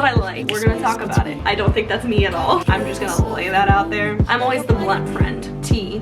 what I like. We're gonna talk about it. I don't think that's me at all. I'm just gonna lay that out there. I'm always the blunt friend. T.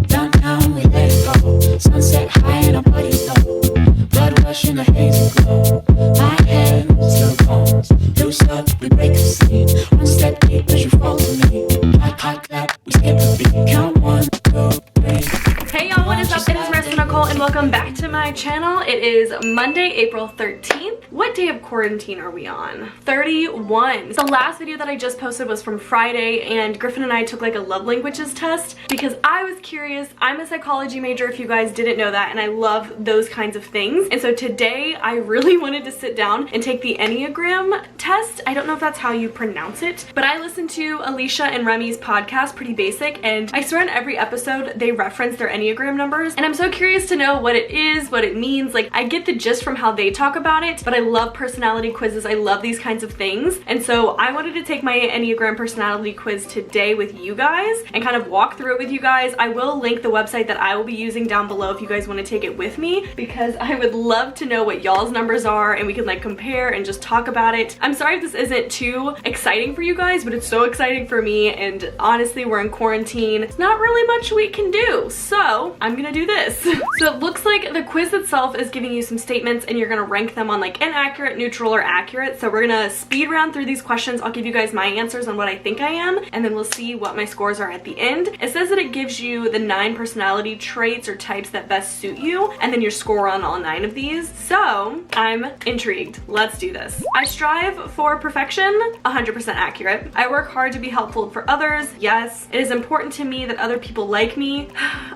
Downtown, we let it go. Sunset high and our bodies low. Blood rush in a hazy glow. My hands, your bones. Loose up, we break the scene. One step deep as you fall to me. Hot clap, we skip a beat. Count 1, 2, 3. Hey y'all, what is up? It is Marissa, Nicole, and welcome back to my channel. It is Monday, April 13th. What day of quarantine are we on? 31. The last video that I just posted was from Friday, and Griffin and I took like a love languages test because I was curious. I'm a psychology major, if you guys didn't know that, and I love those kinds of things. And so today I really wanted to sit down and take the Enneagram test. I don't know if that's how you pronounce it, but I listened to Alicia and Remy's podcast, Pretty Basic, and I swear in every episode they reference their Enneagram numbers, and I'm so curious to know what it is, what it means. Like, I get the gist from how they talk about it, but I love personality quizzes. I love these kinds of things, and so I wanted to take my Enneagram personality quiz today with you guys and kind of walk through it with you guys. I will link the website that I will be using down below if you guys want to take it with me, because I would love to know what y'all's numbers are and we can like compare and just talk about it. I'm sorry if this isn't too exciting for you guys, but it's so exciting for me, and honestly, we're in quarantine. It's not really much we can do, so I'm gonna do this. So it looks like the quiz itself is giving you some statements and you're gonna rank them on like inaccurate, neutral, or accurate. So we're gonna speed round through these questions. I'll give you guys my answers on what I think I am, and then we'll see what my scores are at the end. It says that it gives you the 9 personality traits or types that best suit you, and then your score on all 9 of these. So I'm intrigued. Let's do this. I strive for perfection, 100% accurate. I work hard to be helpful for others, yes. It is important to me that other people like me.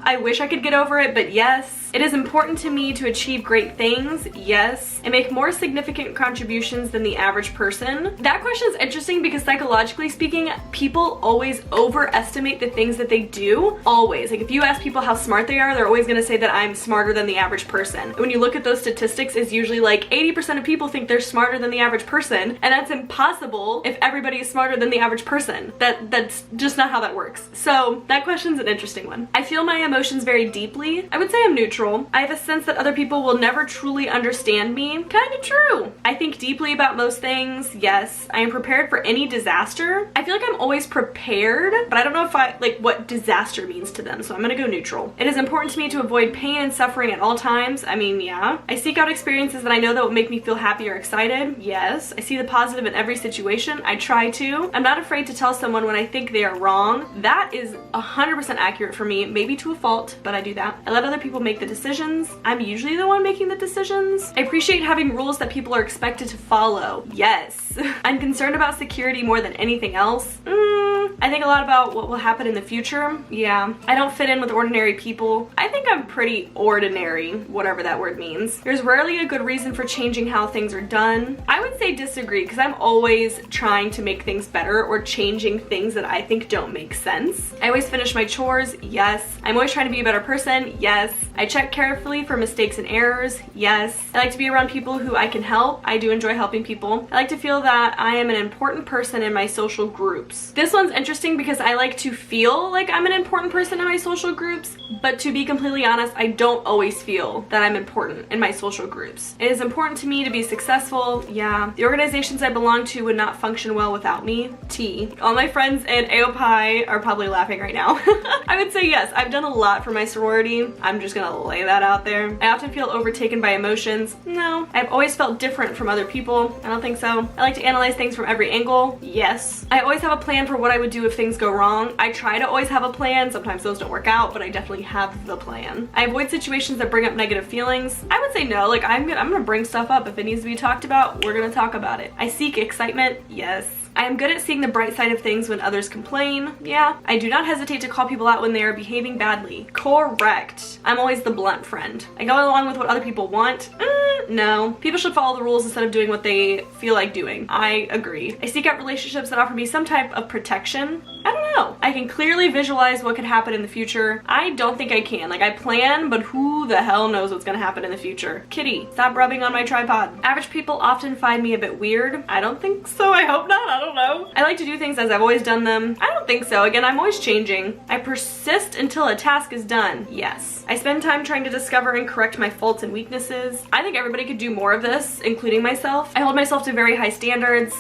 I wish I could get over it, but yes. It is important to me to achieve great things, yes. I make more significant contributions than the average person. That question is interesting because psychologically speaking, people always overestimate the things that they do. Always. Like, if you ask people how smart they are, they're always gonna say that I'm smarter than the average person. When you look at those statistics, it's usually like 80% of people think they're smarter than the average person, and that's impossible if everybody is smarter than the average person. That's just not how that works. So that question's an interesting one. I feel my emotions very deeply. I would say I'm neutral. I have a sense that other people will never truly understand me. Kind of true. I think deeply about most things. Yes. I am prepared for any disaster. I feel like I'm always prepared, but I don't know if what disaster means to them, so I'm gonna go neutral. It is important to me to avoid pain and suffering at all times. I mean, yeah. I seek out experiences that I know that will make me feel happy or excited. Yes. I see the positive in every situation. I try to. I'm not afraid to tell someone when I think they are wrong. That is 100% accurate for me, maybe to a fault, but I do that. I let other people make the decisions. I'm usually the one making the decisions. I appreciate having rules that people are expected to follow. Yes. I'm concerned about security more than anything else. I think a lot about what will happen in the future. Yeah. I don't fit in with ordinary people. I think I'm pretty ordinary, whatever that word means. There's rarely a good reason for changing how things are done. I would say disagree, because I'm always trying to make things better or changing things that I think don't make sense. I always finish my chores. Yes. I'm always trying to be a better person. Yes. I check carefully for mistakes and errors. Yes. I like to be around people who I can help. I do enjoy helping people. I like to feel that I am an important person in my social groups. This one's interesting because I like to feel like I'm an important person in my social groups, but to be completely honest, I don't always feel that I'm important in my social groups. It is important to me to be successful. Yeah. The organizations I belong to would not function well without me. T. All my friends in AOPI are probably laughing right now. I would say yes. I've done a lot for my sorority. I'm just gonna lay that out there. I often feel overtaken by emotions. No. I've always felt different from other people. I don't think so. I like to analyze things from every angle. Yes. I always have a plan for what I would do if things go wrong. I try to always have a plan. Sometimes those don't work out, but I definitely have the plan. I avoid situations that bring up negative feelings. I would say no. Like, I'm gonna bring stuff up. If it needs to be talked about, we're gonna talk about it. I seek excitement. Yes. I am good at seeing the bright side of things when others complain. Yeah. I do not hesitate to call people out when they are behaving badly. Correct. I'm always the blunt friend. I go along with what other people want. No. People should follow the rules instead of doing what they feel like doing. I agree. I seek out relationships that offer me some type of protection. I don't know. I can clearly visualize what could happen in the future. I don't think I can. Like, I plan, but who the hell knows what's gonna happen in the future? Kitty, stop rubbing on my tripod. Average people often find me a bit weird. I don't think so. I hope not. I don't know. I like to do things as I've always done them. I don't think so. Again, I'm always changing. I persist until a task is done. Yes. I spend time trying to discover and correct my faults and weaknesses. I think everybody could do more of this, including myself. I hold myself to very high standards.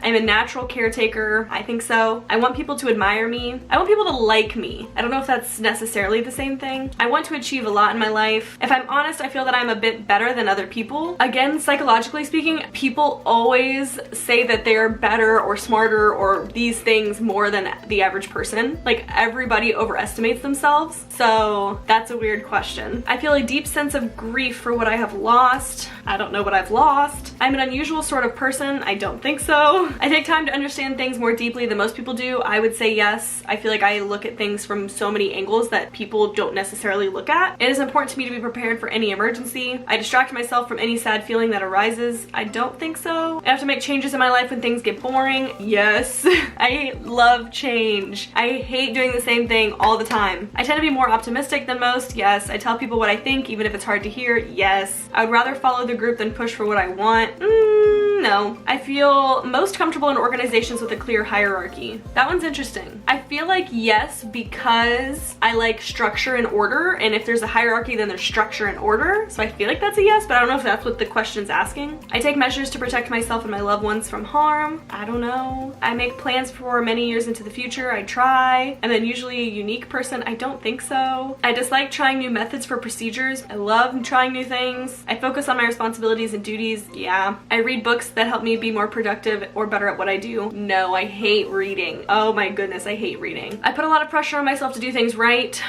I'm a natural caretaker. I think so. I want people to admire me. I want people to like me. I don't know if that's necessarily the same thing. I want to achieve a lot in my life. If I'm honest, I feel that I'm a bit better than other people. Again, psychologically speaking, people always say that they're better or smarter or these things more than the average person. Like, everybody overestimates themselves. So that's a weird question. I feel a deep sense of grief for what I have lost. I don't know what I've lost. I'm an unusual sort of person. I don't think so. I take time to understand things more deeply than most people do. I would say yes. I feel like I look at things from so many angles that people don't necessarily look at. It is important to me to be prepared for any emergency. I distract myself from any sad feeling that arises. I don't think so. I have to make changes in my life when things get boring. Yes. I love change. I hate doing the same thing all the time. I tend to be more optimistic than most. Yes. I tell people what I think, even if it's hard to hear. Yes. I would rather follow the group than push for what I want. No. I feel most comfortable in organizations with a clear hierarchy. That one's interesting. I feel like yes, because I like structure and order, and if there's a hierarchy, then there's structure and order. So I feel like that's a yes, but I don't know if that's what the question's asking. I take measures to protect myself and my loved ones from harm. I don't know. I make plans for many years into the future. I try. I'm then usually a unique person. I don't think so. I dislike trying new methods for procedures. I love trying new things. I focus on my responsibilities and duties. Yeah. I read books that help me be more productive or better at what I do. No, I hate reading. Oh my goodness, I hate reading. I put a lot of pressure on myself to do things right.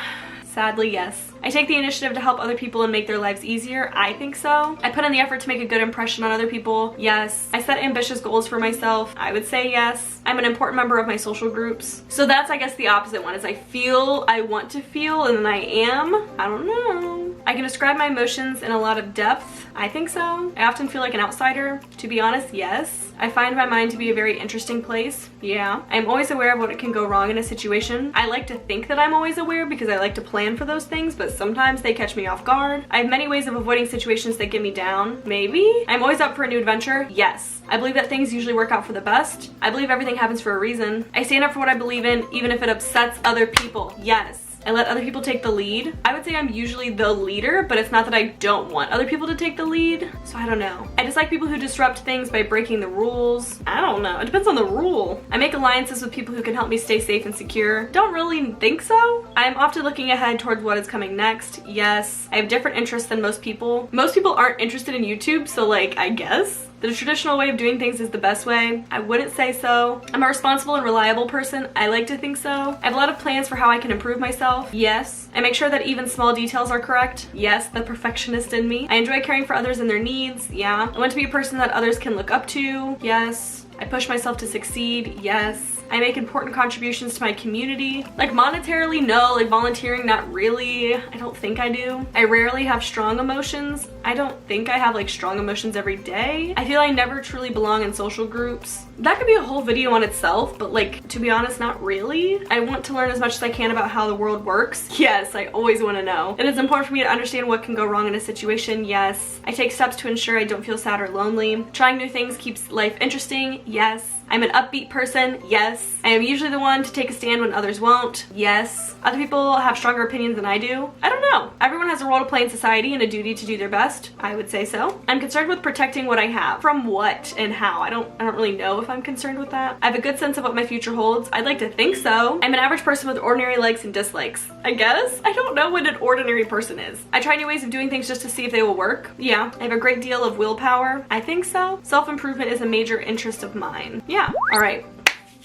Sadly, yes. I take the initiative to help other people and make their lives easier. I think so. I put in the effort to make a good impression on other people. Yes. I set ambitious goals for myself. I would say yes. I'm an important member of my social groups. So that's, I guess, the opposite one is I feel, I want to feel, and then I am. I don't know. I can describe my emotions in a lot of depth. I think so. I often feel like an outsider. To be honest, yes. I find my mind to be a very interesting place. Yeah. I'm always aware of what can go wrong in a situation. I like to think that I'm always aware because I like to plan for those things, but sometimes they catch me off guard. I have many ways of avoiding situations that get me down. Maybe. I'm always up for a new adventure. Yes. I believe that things usually work out for the best. I believe everything happens for a reason. I stand up for what I believe in, even if it upsets other people. Yes. I let other people take the lead. I would say I'm usually the leader, but it's not that I don't want other people to take the lead. So I don't know. I dislike people who disrupt things by breaking the rules. I don't know. It depends on the rule. I make alliances with people who can help me stay safe and secure. Don't really think so. I'm often looking ahead towards what is coming next. Yes. I have different interests than most people. Most people aren't interested in YouTube, so like, I guess the traditional way of doing things is the best way. I wouldn't say so. I'm a responsible and reliable person. I like to think so. I have a lot of plans for how I can improve myself. Yes. I make sure that even small details are correct. Yes, the perfectionist in me. I enjoy caring for others and their needs. Yeah. I want to be a person that others can look up to. Yes. I push myself to succeed. Yes. I make important contributions to my community. Like monetarily, no. Like volunteering, not really. I don't think I do. I rarely have strong emotions. I don't think I have like strong emotions every day. I feel I never truly belong in social groups. That could be a whole video on itself, but like, to be honest, not really. I want to learn as much as I can about how the world works. Yes, I always want to know. It is important for me to understand what can go wrong in a situation. Yes. I take steps to ensure I don't feel sad or lonely. Trying new things keeps life interesting. Yes. I'm an upbeat person. Yes. I am usually the one to take a stand when others won't. Yes. Other people have stronger opinions than I do. I don't know. Everyone has a role to play in society and a duty to do their best. I would say so. I'm concerned with protecting what I have. From what and how? I don't really know if I'm concerned with that. I have a good sense of what my future holds. I'd like to think so. I'm an average person with ordinary likes and dislikes. I guess? I don't know what an ordinary person is. I try new ways of doing things just to see if they will work. Yeah. I have a great deal of willpower. I think so. Self-improvement is a major interest of mine. Yeah. All right.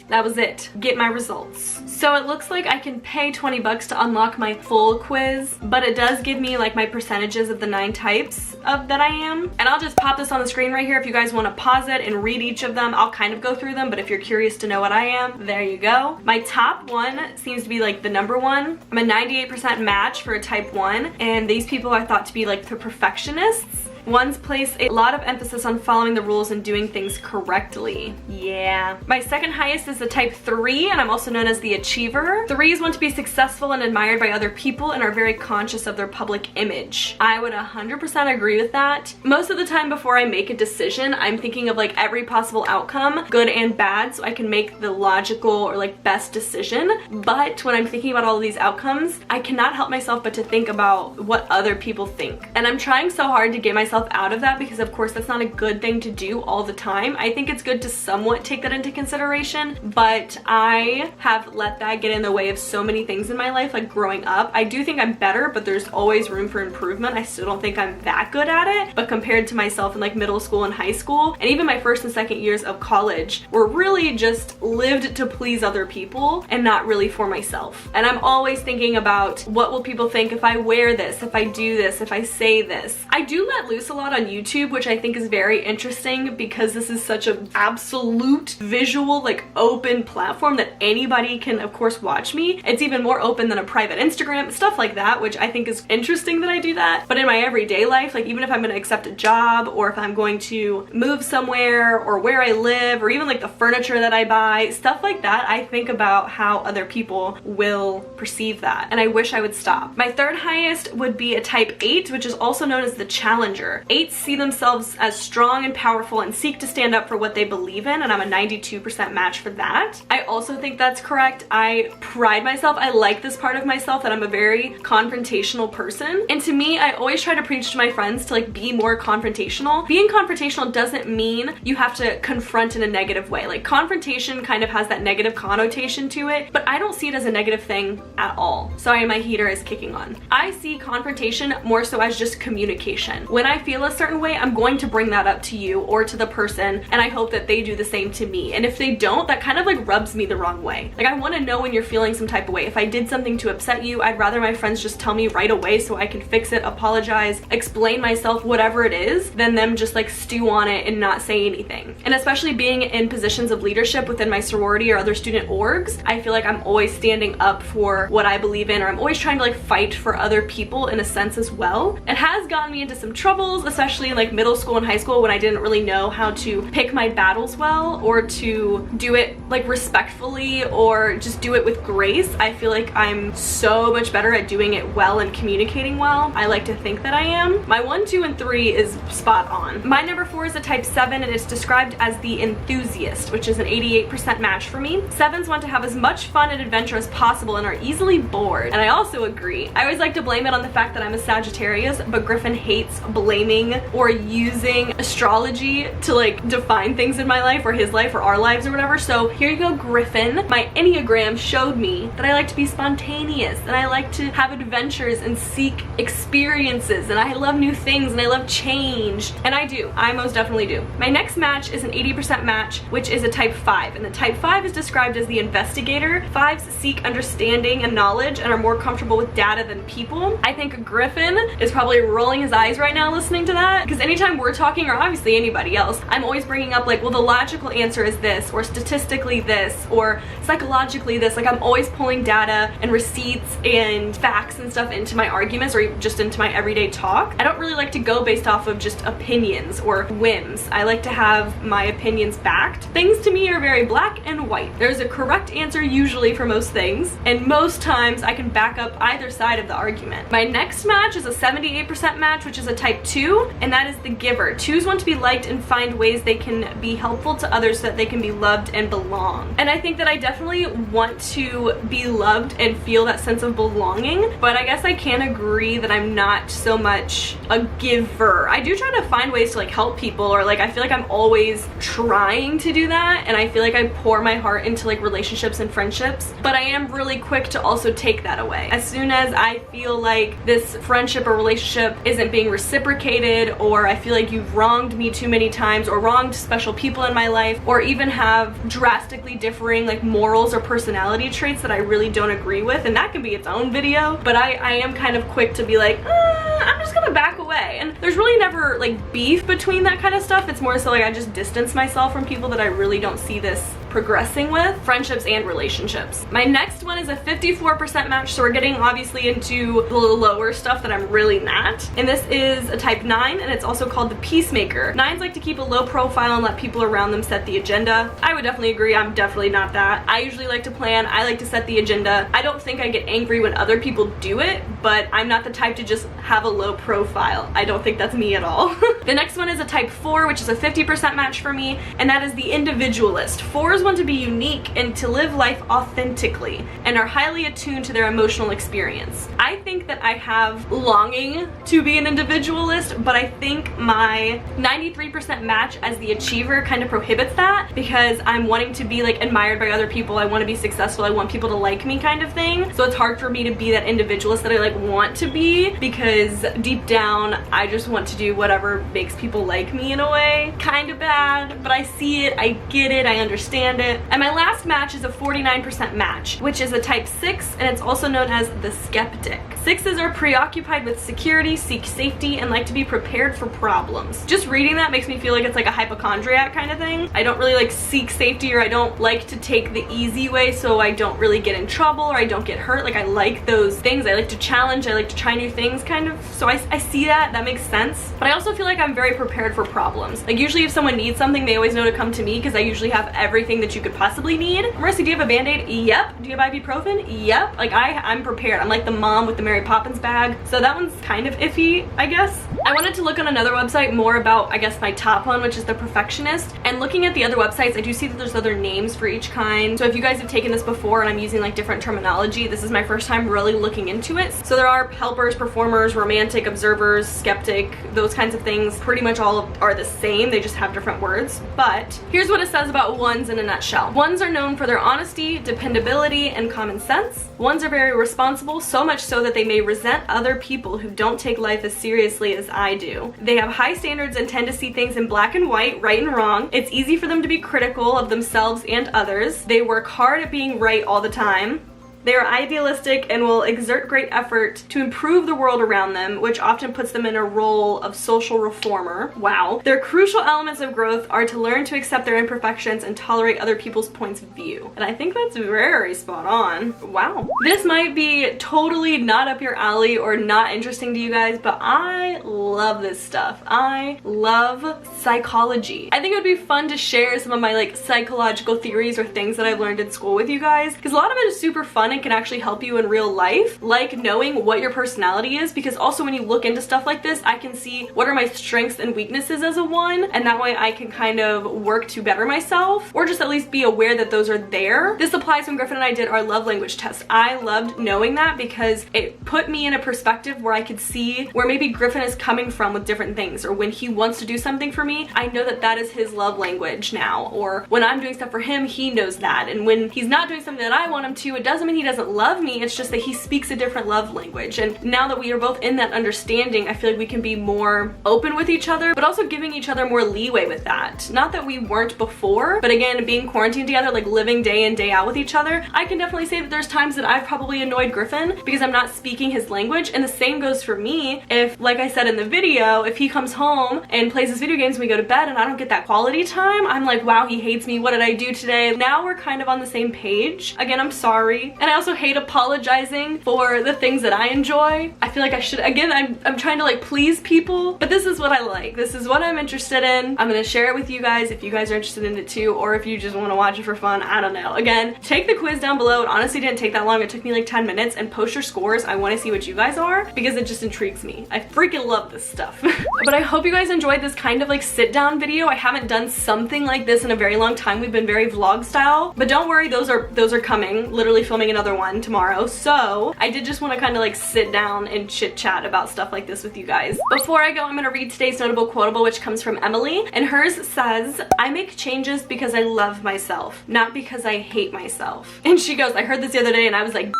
That was it. Get my results. So it looks like I can pay 20 bucks to unlock my full quiz, but it does give me like my percentages of the 9 types of that I am. And I'll just pop this on the screen right here if you guys want to pause it and read each of them. I'll kind of go through them, but if you're curious to know what I am, there you go. My top one seems to be like the number one. I'm a 98% match for a type 1, and these people are thought to be like the perfectionists. Ones place a lot of emphasis on following the rules and doing things correctly. Yeah. My second highest is the type 3, and I'm also known as the achiever. 3s want to be successful and admired by other people and are very conscious of their public image. I would 100% agree with that. Most of the time before I make a decision, I'm thinking of like every possible outcome, good and bad, so I can make the logical or like best decision. But when I'm thinking about all of these outcomes, I cannot help myself but to think about what other people think. And I'm trying so hard to get myself out of that because of course that's not a good thing to do all the time. I think it's good to somewhat take that into consideration, but I have let that get in the way of so many things in my life, like growing up. I do think I'm better, but there's always room for improvement. I still don't think I'm that good at it, but compared to myself in like middle school and high school, and even my first and second years of college, were really just lived to please other people and not really for myself. And I'm always thinking about what will people think if I wear this, if I do this, if I say this. I do let loose a lot on YouTube, which I think is very interesting because this is such an absolute visual, like open platform that anybody can of course watch me. It's even more open than a private Instagram, stuff like that, which I think is interesting that I do that. But in my everyday life, like even if I'm going to accept a job or if I'm going to move somewhere or where I live or even like the furniture that I buy, stuff like that, I think about how other people will perceive that. And I wish I would stop. My third highest would be a type 8, which is also known as the challenger. 8s see themselves as strong and powerful and seek to stand up for what they believe in, and I'm a 92% match for that. I also think that's correct. I pride myself, I like this part of myself that I'm a very confrontational person. And to me, I always try to preach to my friends to like be more confrontational. Being confrontational doesn't mean you have to confront in a negative way. Like confrontation kind of has that negative connotation to it, but I don't see it as a negative thing at all. Sorry, my heater is kicking on. I see confrontation more so as just communication. When I feel a certain way, I'm going to bring that up to you or to the person, and I hope that they do the same to me. And if they don't, that kind of like rubs me the wrong way. Like I want to know when you're feeling some type of way. If I did something to upset you, I'd rather my friends just tell me right away so I can fix it, apologize, explain myself, whatever it is, than them just like stew on it and not say anything. And especially being in positions of leadership within my sorority or other student orgs, I feel like I'm always standing up for what I believe in, or I'm always trying to like fight for other people in a sense as well. It has gotten me into some troubles, especially in like middle school and high school when I didn't really know how to pick my battles well or to do it like respectfully or just do it with grace. I feel like I'm so much better at doing it well and communicating well. I like to think that I am. My 1, 2, and 3 is spot on. My number 4 is a type 7 and it's described as the enthusiast, which is an 88% match for me. 7s want to have as much fun and adventure as possible and are easily bored. And I also agree. I always like to blame it on the fact that I'm a Sagittarius, but Griffin hates blaming or using astrology to like define things in my life or his life or our lives or whatever. So here you go, Griffin. My Enneagram showed me that I like to be spontaneous and I like to have adventures and seek experiences and I love new things and I love change. And I do. I most definitely do. My next match is an 80% match, which is a type 5. And the type 5 is described as the investigator. 5s seek understanding and knowledge and are more comfortable with data than people. I think Griffin is probably rolling his eyes right now listening to that, because anytime we're talking, or obviously anybody else, I'm always bringing up like, well, the logical answer is this, or statistically this, or psychologically this. Like I'm always pulling data and receipts and facts and stuff into my arguments or just into my everyday talk. I don't really like to go based off of just opinions or whims. I like to have my opinions backed. Things to me are very black and white. There's a correct answer usually for most things, and most times I can back up either side of the argument. My next match is a 78% match, which is a type 2, and that is the giver. 2s want to be liked and find ways they can be helpful to others so that they can be loved and belong. And I think that I definitely want to be loved and feel that sense of belonging, but I guess I can agree that I'm not so much a giver. I do try to find ways to like help people, or like I feel like I'm always trying to do that, and I feel like I pour my heart into like relationships and friendships, but I am really quick to also take that away. As soon as I feel like this friendship or relationship isn't being reciprocated, or I feel like you've wronged me too many times or wronged special people in my life, or even have drastically differing like morals or personality traits that I really don't agree with, and that can be its own video, but I am kind of quick to be like, I'm just gonna back away. And there's really never like beef between that kind of stuff. It's more so like I just distance myself from people that I really don't see this progressing with, friendships and relationships. My next one is a 54% match, so we're getting obviously into the lower stuff that I'm really not. And this is a type 9, and it's also called the peacemaker. 9s like to keep a low profile and let people around them set the agenda. I would definitely agree. I'm definitely not that. I usually like to plan. I like to set the agenda. I don't think I get angry when other people do it, but I'm not the type to just have a low profile. I don't think that's me at all. The next one is a type 4, which is a 50% match for me, and that is the individualist. 4s want to be unique and to live life authentically and are highly attuned to their emotional experience. I think that I have longing to be an individualist, but I think my 93% match as the achiever kind of prohibits that, because I'm wanting to be like admired by other people. I want to be successful. I want people to like me kind of thing. So it's hard for me to be that individualist that I like want to be, because deep down I just want to do whatever makes people like me in a way. Kind of bad, but I see it, I get it, I understand it. And my last match is a 49% match, which is a type 6, and it's also known as the skeptic. 6s are preoccupied with security, seek safety, and like to be prepared for problems. Just reading that makes me feel like it's like a hypochondriac kind of thing. I don't really like seek safety, or I don't like to take the easy way so I don't really get in trouble or I don't get hurt. Like, I like those things. I like to challenge, I like to try new things kind of. So I see that makes sense. But I also feel like I'm very prepared for problems. Like, usually if someone needs something, they always know to come to me, because I usually have everything that you could possibly need. Marissa, do you have a band-aid? Yep. Do you have ibuprofen? Yep. Like, I'm prepared. I'm like the mom with the Mary Poppins bag. So that one's kind of iffy, I guess. I wanted to look on another website more about, I guess, my top one, which is the perfectionist. And looking at the other websites, I do see that there's other names for each kind. So if you guys have taken this before and I'm using like different terminology, this is my first time really looking into it. So there are helpers, performers, romantic, observers, skeptic, those kinds of things. Pretty much all are the same. They just have different words. But here's what it says about 1s in a nutshell. 1s are known for their honesty, dependability, and common sense. 1s are very responsible, so much so that they may resent other people who don't take life as seriously as I do. They have high standards and tend to see things in black and white, right and wrong. It's easy for them to be critical of themselves and others. They work hard at being right all the time. They are idealistic and will exert great effort to improve the world around them, which often puts them in a role of social reformer. Wow. Their crucial elements of growth are to learn to accept their imperfections and tolerate other people's points of view. And I think that's very spot on. Wow. This might be totally not up your alley or not interesting to you guys, but I love this stuff. I love psychology. I think it would be fun to share some of my like psychological theories or things that I've learned in school with you guys, because a lot of it is super fun and can actually help you in real life, like knowing what your personality is, because also when you look into stuff like this, I can see what are my strengths and weaknesses as a 1, and that way I can kind of work to better myself, or just at least be aware that those are there. This applies when Griffin and I did our love language test. I loved knowing that because it put me in a perspective where I could see where maybe Griffin is coming from with different things, or when he wants to do something for me, I know that that is his love language now, or when I'm doing stuff for him, he knows that, and when he's not doing something that I want him to, it doesn't mean he doesn't love me, it's just that he speaks a different love language. And now that we are both in that understanding, I feel like we can be more open with each other, but also giving each other more leeway with that. Not that we weren't before, but again, being quarantined together, like living day in, day out with each other, I can definitely say that there's times that I've probably annoyed Griffin because I'm not speaking his language, and the same goes for me. If, like I said in the video, if he comes home and plays his video games and we go to bed and I don't get that quality time, I'm like, wow, he hates me, what did I do today? Now we're kind of on the same page. Again, I'm sorry. And I also hate apologizing for the things that I enjoy. I feel like I should, again, I'm trying to like please people, but this is what I like. This is what I'm interested in. I'm gonna share it with you guys if you guys are interested in it too, or if you just want to watch it for fun. I don't know. Again, take the quiz down below. It honestly didn't take that long. It took me like 10 minutes, and post your scores. I want to see what you guys are because it just intrigues me. I freaking love this stuff. But I hope you guys enjoyed this kind of like sit down video. I haven't done something like this in a very long time. We've been very vlog style, but don't worry, those are coming. Literally filming another one tomorrow. So I did just want to kind of like sit down and chit chat about stuff like this with you guys. Before I go, I'm going to read today's notable quotable, which comes from Emily, and hers says, I make changes because I love myself, not because I hate myself. And she goes, I heard this the other day and I was like,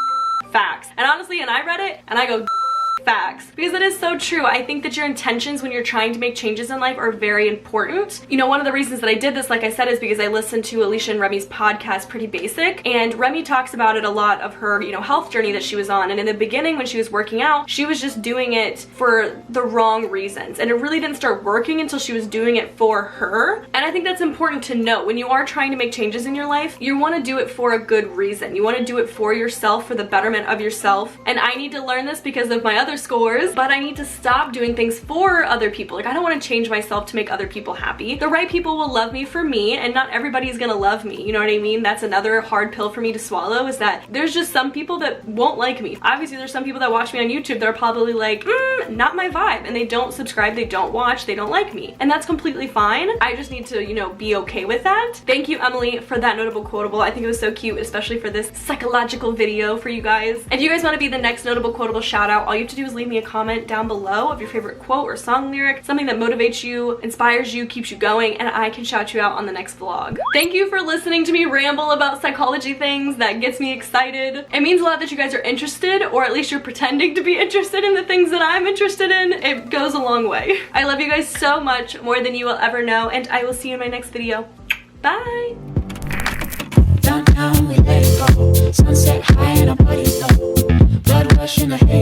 facts. And honestly, and I read it and I go, Facts. Because it is so true. I think that your intentions when you're trying to make changes in life are very important. You know, one of the reasons that I did this, like I said, is because I listened to Alicia and Remy's podcast, Pretty Basic, and Remy talks about it a lot of her, you know, health journey that she was on. And in the beginning when she was working out, she was just doing it for the wrong reasons. And it really didn't start working until she was doing it for her. And I think that's important to know. When you are trying to make changes in your life, you want to do it for a good reason. You want to do it for yourself, for the betterment of yourself. And I need to learn this because of my other scores, but I need to stop doing things for other people. Like, I don't want to change myself to make other people happy. The right people will love me for me, and not everybody is gonna love me. You know what I mean? That's another hard pill for me to swallow, is that there's just some people that won't like me. Obviously, there's some people that watch me on YouTube that are probably like, not my vibe, and they don't subscribe, they don't watch, they don't like me. And that's completely fine. I just need to, you know, be okay with that. Thank you, Emily, for that notable quotable. I think it was so cute, especially for this psychological video for you guys. If you guys want to be the next notable quotable shout out, all you have to do is leave me a comment down below of your favorite quote or song lyric, something that motivates you, inspires you, keeps you going, and I can shout you out on the next vlog. Thank you for listening to me ramble about psychology things. That gets me excited. It means a lot that you guys are interested, or at least you're pretending to be interested in the things that I'm interested in. It goes a long way. I love you guys so much, more than you will ever know, and I will see you in my next video. Bye! Downtown we let it go. Sunset high and our bodies low. Blood rush in the haze.